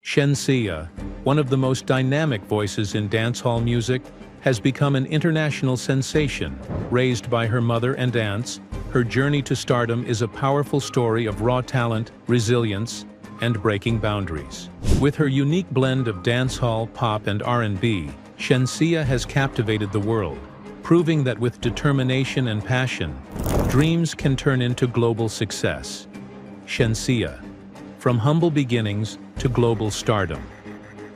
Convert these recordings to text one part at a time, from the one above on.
Shenseea, one of the most dynamic voices in dancehall music, has become an international sensation. Raised by her mother and aunts, her journey to stardom is a powerful story of raw talent, resilience, and breaking boundaries. With her unique blend of dancehall, pop, and R&B, Shenseea has captivated the world, proving that with determination and passion, dreams can turn into global success. Shenseea, from humble beginnings to global stardom.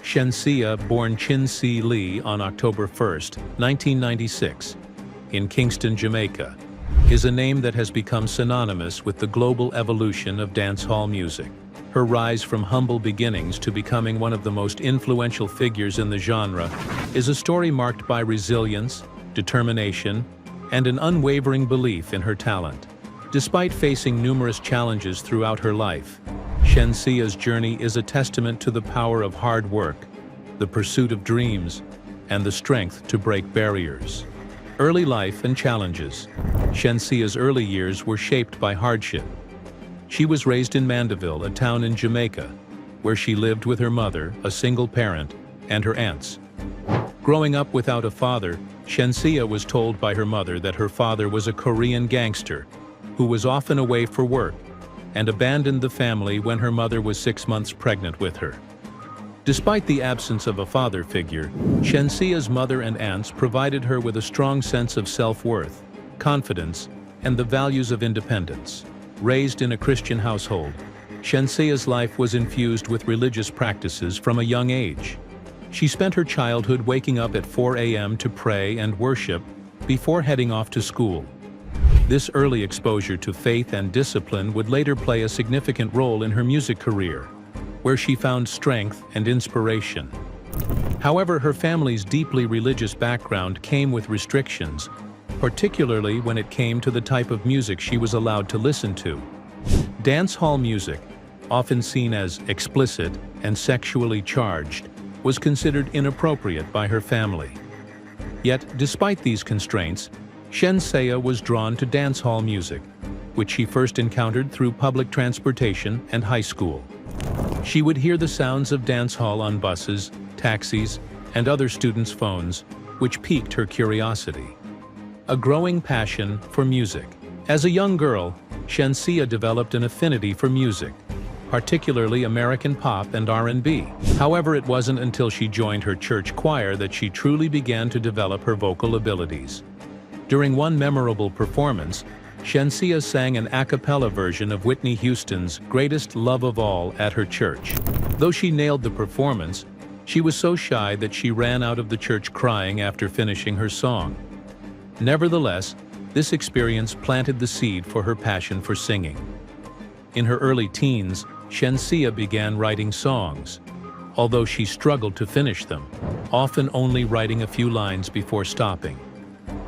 Shenseea, born Chin-See Lee on October 1, 1996, in Kingston, Jamaica, is a name that has become synonymous with the global evolution of dancehall music. Her rise from humble beginnings to becoming one of the most influential figures in the genre is a story marked by resilience, determination, and an unwavering belief in her talent. Despite facing numerous challenges throughout her life, Shenseea's journey is a testament to the power of hard work, the pursuit of dreams, and the strength to break barriers. Early life and challenges. Shenseea's early years were shaped by hardship. She was raised in Mandeville, a town in Jamaica, where she lived with her mother, a single parent, and her aunts. Growing up without a father, Shenseea was told by her mother that her father was a Korean gangster who was often away for work and abandoned the family when her mother was 6 months pregnant with her. Despite the absence of a father figure, Shenseea's mother and aunts provided her with a strong sense of self-worth, confidence, and the values of independence. Raised in a Christian household, Shenseea's life was infused with religious practices from a young age. She spent her childhood waking up at 4 a.m. to pray and worship before heading off to school. This early exposure to faith and discipline would later play a significant role in her music career, where she found strength and inspiration. However, her family's deeply religious background came with restrictions, particularly when it came to the type of music she was allowed to listen to. Dancehall music, often seen as explicit and sexually charged, was considered inappropriate by her family. Yet, despite these constraints, Shenseea was drawn to dancehall music, which she first encountered through public transportation and high school. She would hear the sounds of dancehall on buses, taxis, and other students' phones, which piqued her curiosity. A growing passion for music. As a young girl, Shenseea developed an affinity for music, particularly American pop and R&B. However, it wasn't until she joined her church choir that she truly began to develop her vocal abilities. During one memorable performance, Shenseea sang an a cappella version of Whitney Houston's Greatest Love of All at her church. Though she nailed the performance, she was so shy that she ran out of the church crying after finishing her song. Nevertheless, this experience planted the seed for her passion for singing. In her early teens, Shenseea began writing songs, although she struggled to finish them, often only writing a few lines before stopping.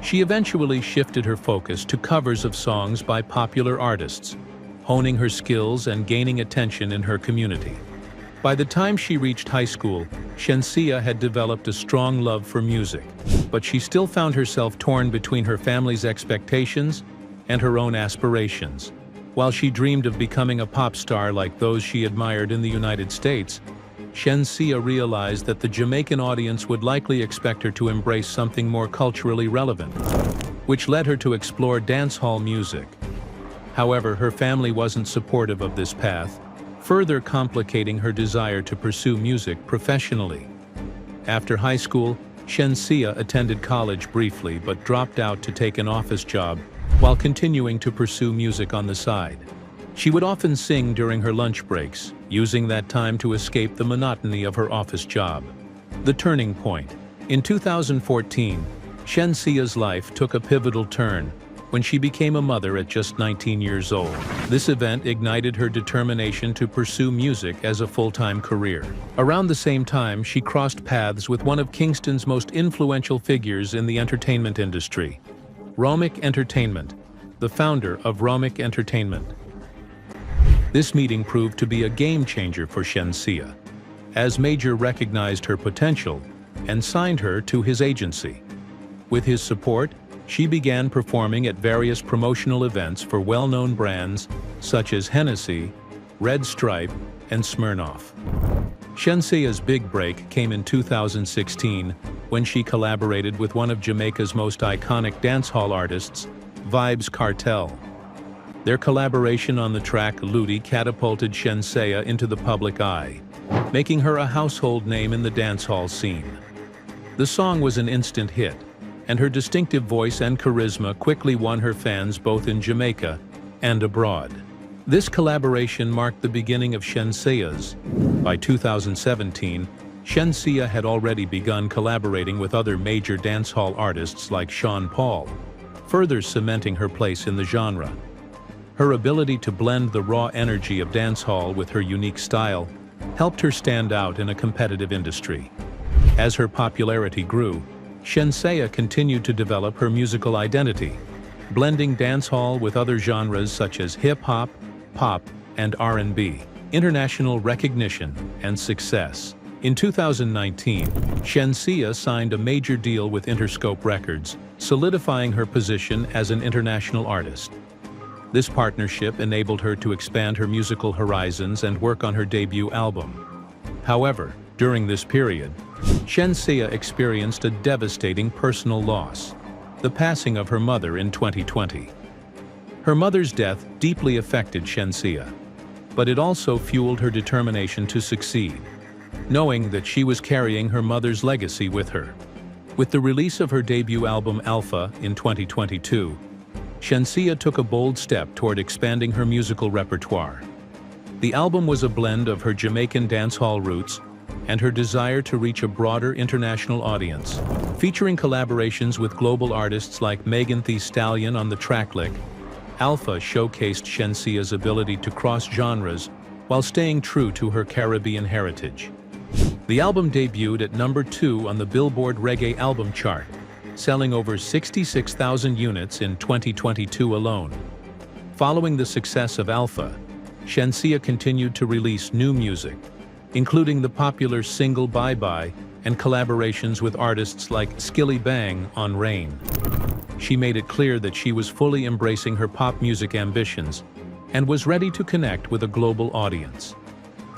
She eventually shifted her focus to covers of songs by popular artists, honing her skills and gaining attention in her community. By the time she reached high school, Shenseea had developed a strong love for music, but she still found herself torn between her family's expectations and her own aspirations. While she dreamed of becoming a pop star like those she admired in the United States, Shenseea realized that the Jamaican audience would likely expect her to embrace something more culturally relevant, which led her to explore dancehall music. However, her family wasn't supportive of this path, further complicating her desire to pursue music professionally. After high school, Shenseea attended college briefly but dropped out to take an office job while continuing to pursue music on the side. She would often sing during her lunch breaks, using that time to escape the monotony of her office job. The turning point. In 2014, Shenseea's life took a pivotal turn when she became a mother at just 19 years old. This event ignited her determination to pursue music as a full-time career. Around the same time, she crossed paths with one of Kingston's most influential figures in the entertainment industry, Romic Entertainment, the founder of Romic Entertainment. This meeting proved to be a game-changer for Shenseea, as Major recognized her potential and signed her to his agency. With his support, she began performing at various promotional events for well-known brands such as Hennessy, Red Stripe, and Smirnoff. Shenseea's big break came in 2016 when she collaborated with one of Jamaica's most iconic dancehall artists, Vybz Kartel. Their collaboration on the track Loodi catapulted Shenseea into the public eye, making her a household name in the dancehall scene. The song was an instant hit, and her distinctive voice and charisma quickly won her fans both in Jamaica and abroad. This collaboration marked the beginning of Shenseea's. By 2017, Shenseea had already begun collaborating with other major dancehall artists like Sean Paul, further cementing her place in the genre. Her ability to blend the raw energy of dancehall with her unique style helped her stand out in a competitive industry. As her popularity grew, Shenseea continued to develop her musical identity, blending dancehall with other genres such as hip-hop, pop, and R&B. International recognition and success. In 2019, Shenseea signed a major deal with Interscope Records, solidifying her position as an international artist. This partnership enabled her to expand her musical horizons and work on her debut album. However, during this period, Shenseea experienced a devastating personal loss: the passing of her mother in 2020. Her mother's death deeply affected Shenseea, but it also fueled her determination to succeed, knowing that she was carrying her mother's legacy with her. With the release of her debut album Alpha in 2022, Shenseea took a bold step toward expanding her musical repertoire. The album was a blend of her Jamaican dancehall roots and her desire to reach a broader international audience, featuring collaborations with global artists like Thee Stallion on the track Lick. Alpha showcased Shenseea's ability to cross genres while staying true to her Caribbean heritage. The album debuted at number 2 on the Billboard Reggae album chart, selling over 66,000 units in 2022 alone. Following the success of Alpha, Shenseea continued to release new music, including the popular single Bye Bye and collaborations with artists like Skilly Bang on Rain. She made it clear that she was fully embracing her pop music ambitions and was ready to connect with a global audience.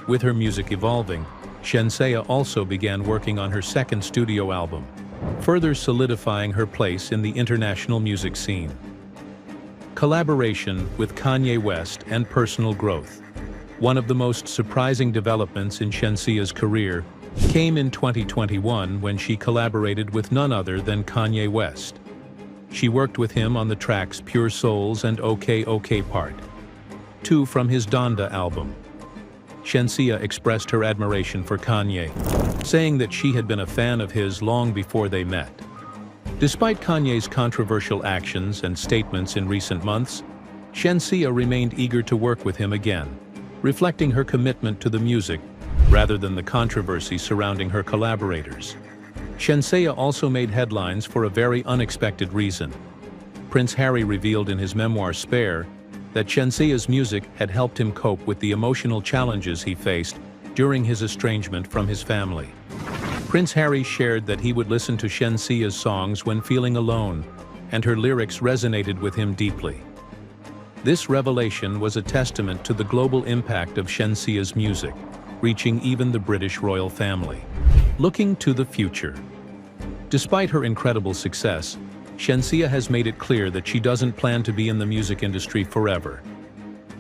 With her music evolving, Shenseea also began working on her second studio album, further solidifying her place in the international music scene. Collaboration with Kanye West and personal growth. One of the most surprising developments in Shenseea's career came in 2021 when she collaborated with none other than Kanye West. She worked with him on the tracks Pure Souls and OK OK Part 2 from his Donda album. Shenseea expressed her admiration for Kanye, saying that she had been a fan of his long before they met. Despite Kanye's controversial actions and statements in recent months, Shenseea remained eager to work with him again, reflecting her commitment to the music rather than the controversy surrounding her collaborators. Shenseea also made headlines for a very unexpected reason. Prince Harry revealed in his memoir Spare that Shenseea's music had helped him cope with the emotional challenges he faced during his estrangement from his family. Prince Harry shared that he would listen to Shenseea's songs when feeling alone, and her lyrics resonated with him deeply. This revelation was a testament to the global impact of Shenseea's music, reaching even the British royal family. Looking to the future. Despite her incredible success, Shenseea has made it clear that she doesn't plan to be in the music industry forever.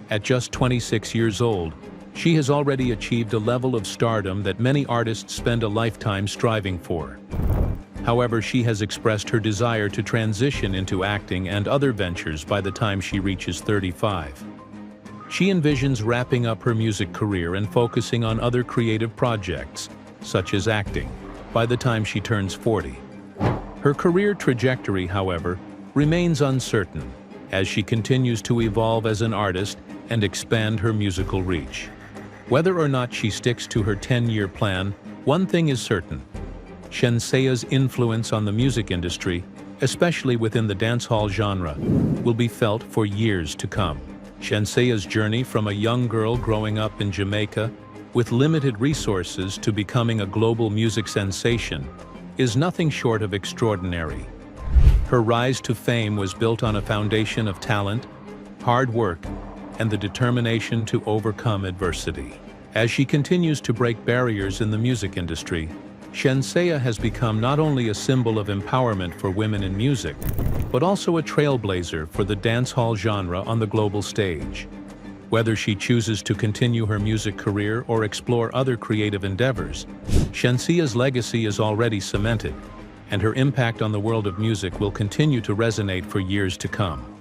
At just 26 years old, she has already achieved a level of stardom that many artists spend a lifetime striving for. However, she has expressed her desire to transition into acting and other ventures by the time she reaches 35. She envisions wrapping up her music career and focusing on other creative projects, such as acting, by the time she turns 40. Her career trajectory, however, remains uncertain as she continues to evolve as an artist and expand her musical reach. Whether or not she sticks to her 10-year plan, one thing is certain: Shenseea's influence on the music industry, especially within the dancehall genre, will be felt for years to come. Shenseea's journey from a young girl growing up in Jamaica with limited resources to becoming a global music sensation is nothing short of extraordinary. Her rise to fame was built on a foundation of talent, hard work, and the determination to overcome adversity. As she continues to break barriers in the music industry, Shenseea has become not only a symbol of empowerment for women in music, but also a trailblazer for the dancehall genre on the global stage. Whether she chooses to continue her music career or explore other creative endeavors, Shenseea's legacy is already cemented, and her impact on the world of music will continue to resonate for years to come.